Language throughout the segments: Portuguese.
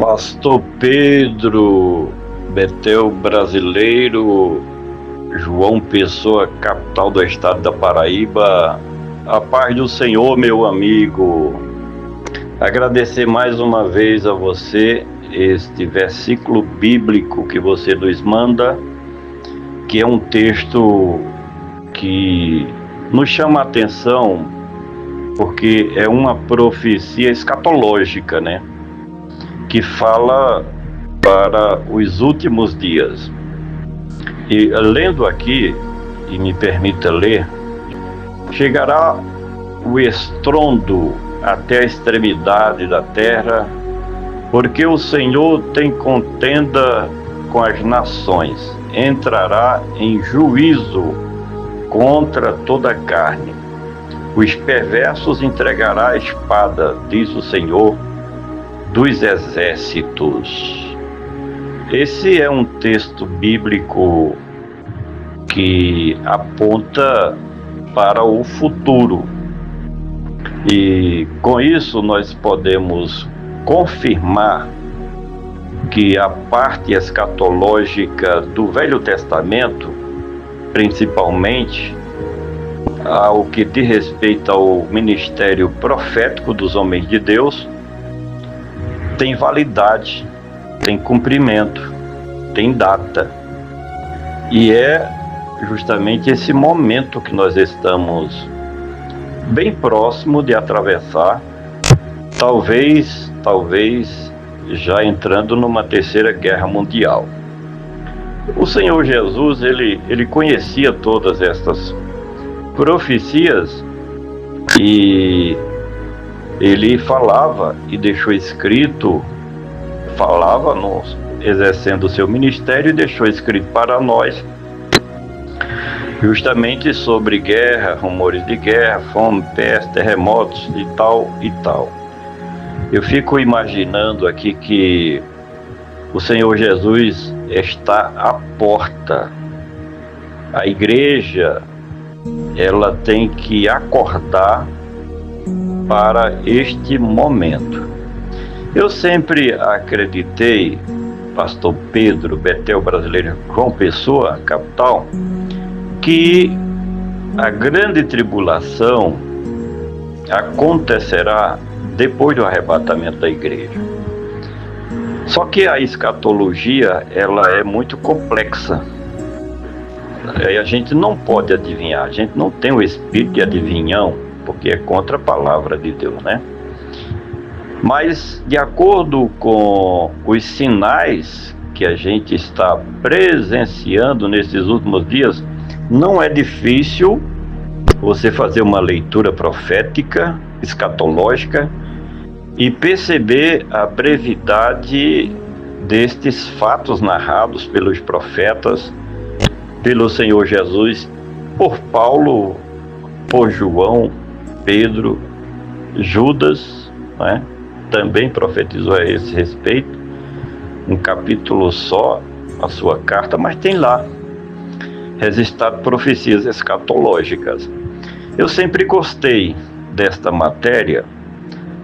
Pastor Pedro, Betel brasileiro, João Pessoa, capital do estado da Paraíba. A paz do Senhor, meu amigo. Agradecer mais uma vez a você este versículo bíblico que você nos manda, que é um texto que nos chama a atenção, porque é uma profecia escatológica, né? Que fala para os últimos dias. E lendo aqui, e me permita ler, chegará o estrondo até a extremidade da terra, porque o Senhor tem contenda com as nações, entrará em juízo contra toda a carne. Os perversos entregará a espada, diz o Senhor dos exércitos. Esse é um texto bíblico que aponta para o futuro. E com isso nós podemos confirmar que a parte escatológica do Velho Testamento, principalmente ao que diz respeito ao ministério profético dos homens de Deus, tem validade, tem cumprimento, tem data. E é justamente esse momento que nós estamos bem próximo de atravessar, talvez já entrando numa terceira guerra mundial. O Senhor Jesus, ele conhecia todas estas profecias e ele falava e deixou escrito, exercendo o seu ministério, e deixou escrito para nós justamente sobre guerra, rumores de guerra, fome, peste, terremotos e tal e tal. Eu fico imaginando aqui que o Senhor Jesus está à porta. A igreja, ela tem que acordar para este momento. Eu sempre acreditei, Pastor Pedro, Betel brasileiro, João Pessoa, capital, que a grande tribulação acontecerá depois do arrebatamento da igreja. Só que a escatologia, ela é muito complexa. A gente não pode adivinhar, a gente não tem o espírito de adivinhão, porque é contra a palavra de Deus, né? Mas, de acordo com os sinais que a gente está presenciando nesses últimos dias, não é difícil você fazer uma leitura profética, escatológica, e perceber a brevidade destes fatos narrados pelos profetas, pelo Senhor Jesus, por Paulo, por João, Pedro, Judas, né? Também profetizou a esse respeito, um capítulo só, a sua carta, mas tem lá registrado profecias escatológicas. Eu sempre gostei desta matéria.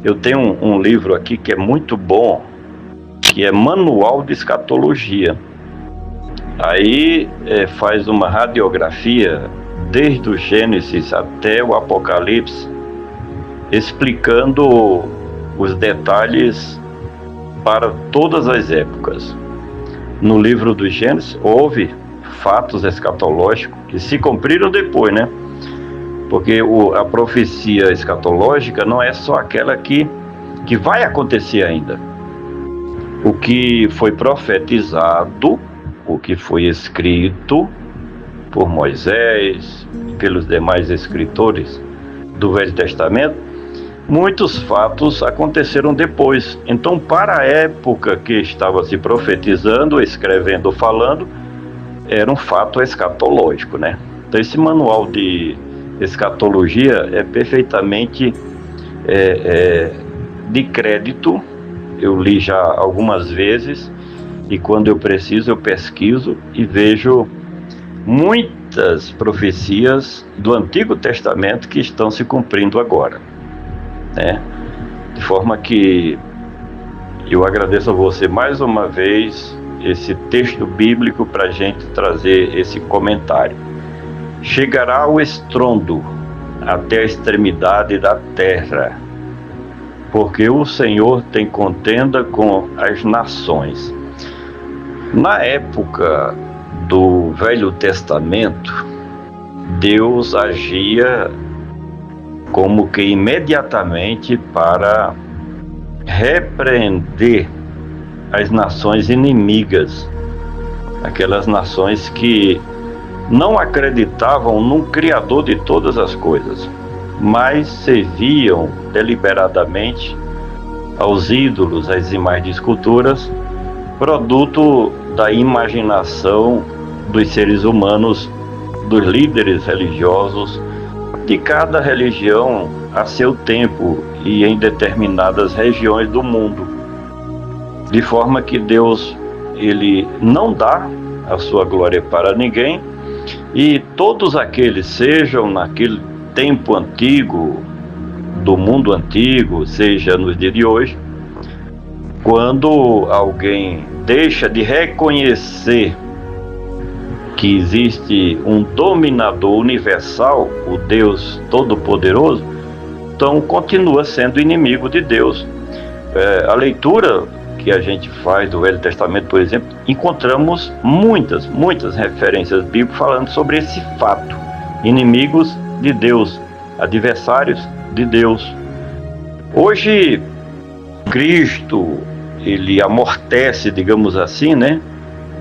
Eu tenho um livro aqui que é muito bom, que é Manual de Escatologia. Aí faz uma radiografia desde o Gênesis até o Apocalipse, explicando os detalhes para todas as épocas. No livro do Gênesis houve fatos escatológicos que se cumpriram depois, né? Porque a profecia escatológica não é só aquela que vai acontecer ainda. O que foi profetizado, o que foi escrito por Moisés, pelos demais escritores do Velho Testamento, muitos fatos aconteceram depois. Então, para a época que estava se profetizando, escrevendo, falando, era um fato escatológico, né? Então, esse manual de escatologia é perfeitamente de crédito. Eu li já algumas vezes e quando eu preciso eu pesquiso e vejo muitas profecias do Antigo Testamento que estão se cumprindo agora, né? De forma que Eu agradeço a você mais uma vez esse texto bíblico para a gente trazer esse comentário. Chegará o estrondo até a extremidade da terra, porque o Senhor tem contenda com as nações. Na época do Velho Testamento, Deus agia como que imediatamente para repreender as nações inimigas, aquelas nações que não acreditavam num Criador de todas as coisas, mas serviam deliberadamente aos ídolos, às imagens de esculturas, produto da imaginação dos seres humanos, dos líderes religiosos, de cada religião a seu tempo e em determinadas regiões do mundo. De forma que Deus, ele não dá a sua glória para ninguém, e todos aqueles, sejam naquele tempo antigo, do mundo antigo, seja nos dias de hoje, quando alguém deixa de reconhecer que existe um dominador universal, o Deus Todo-Poderoso, então continua sendo inimigo de Deus. A leitura que a gente faz do Velho Testamento, por exemplo, encontramos muitas referências bíblicas falando sobre esse fato: inimigos de Deus, adversários de Deus. Hoje, Cristo, ele amortece, digamos assim, né,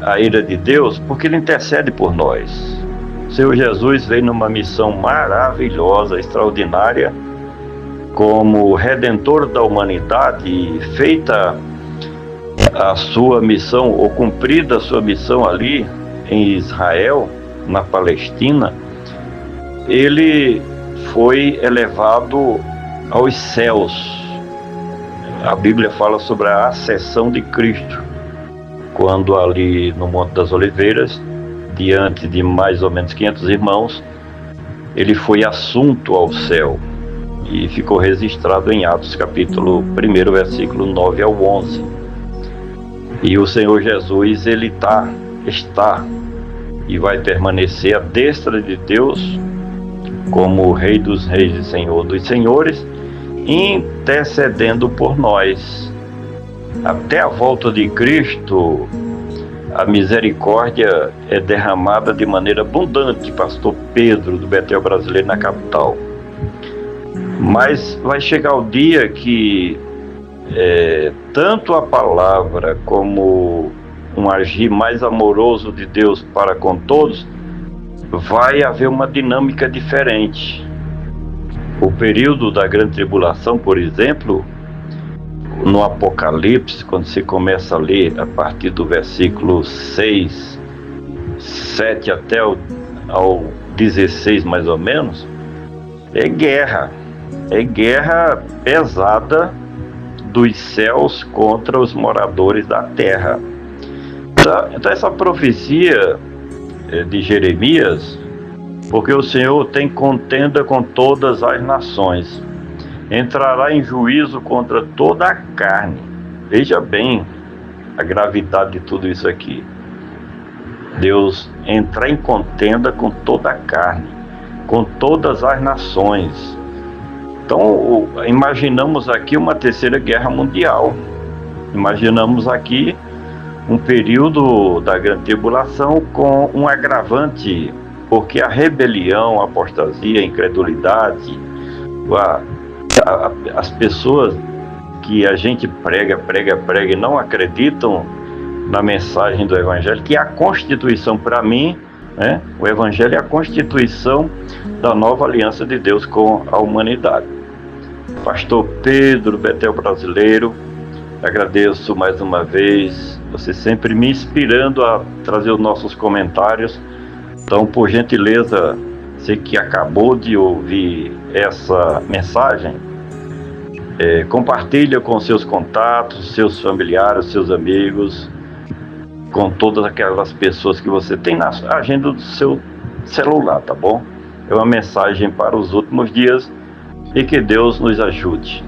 a ira de Deus, porque ele intercede por nós. O Senhor Jesus veio numa missão maravilhosa, extraordinária, como Redentor da humanidade, e feita a sua missão, ou cumprida a sua missão ali em Israel, na Palestina, ele foi elevado aos céus. A Bíblia fala sobre a ascensão de Cristo, quando ali no Monte das Oliveiras, diante de mais ou menos 500 irmãos, ele foi assunto ao céu e ficou registrado em Atos capítulo 1, versículo 9 ao 11. E o Senhor Jesus, ele está e vai permanecer à destra de Deus como o Rei dos Reis e Senhor dos Senhores, intercedendo por nós. Até a volta de Cristo, a misericórdia é derramada de maneira abundante, pastor Pedro, do Betel Brasileiro, na capital. Mas vai chegar o dia que tanto a palavra como um agir mais amoroso de Deus para com todos, vai haver uma dinâmica diferente. O período da grande tribulação, por exemplo, no Apocalipse, quando se começa a ler a partir do versículo 6, 7 até ao 16 mais ou menos, é guerra pesada dos céus contra os moradores da terra. Então essa profecia de Jeremias, porque o Senhor tem contenda com todas as nações, entrará em juízo contra toda a carne. Veja bem a gravidade de tudo isso aqui. Deus entra em contenda com toda a carne, com todas as nações. Então, imaginamos aqui uma terceira guerra mundial. Imaginamos aqui um período da grande tribulação com um agravante, porque a rebelião, a apostasia, a incredulidade, as pessoas que a gente prega e não acreditam na mensagem do Evangelho, que é a constituição para mim, né? O Evangelho é a constituição da nova aliança de Deus com a humanidade. Pastor Pedro, Betel Brasileiro, agradeço mais uma vez, você sempre me inspirando a trazer os nossos comentários. Então, por gentileza, você que acabou de ouvir essa mensagem, compartilha com seus contatos, seus familiares, seus amigos, com todas aquelas pessoas que você tem na agenda do seu celular, tá bom? É uma mensagem para os últimos dias, e que Deus nos ajude.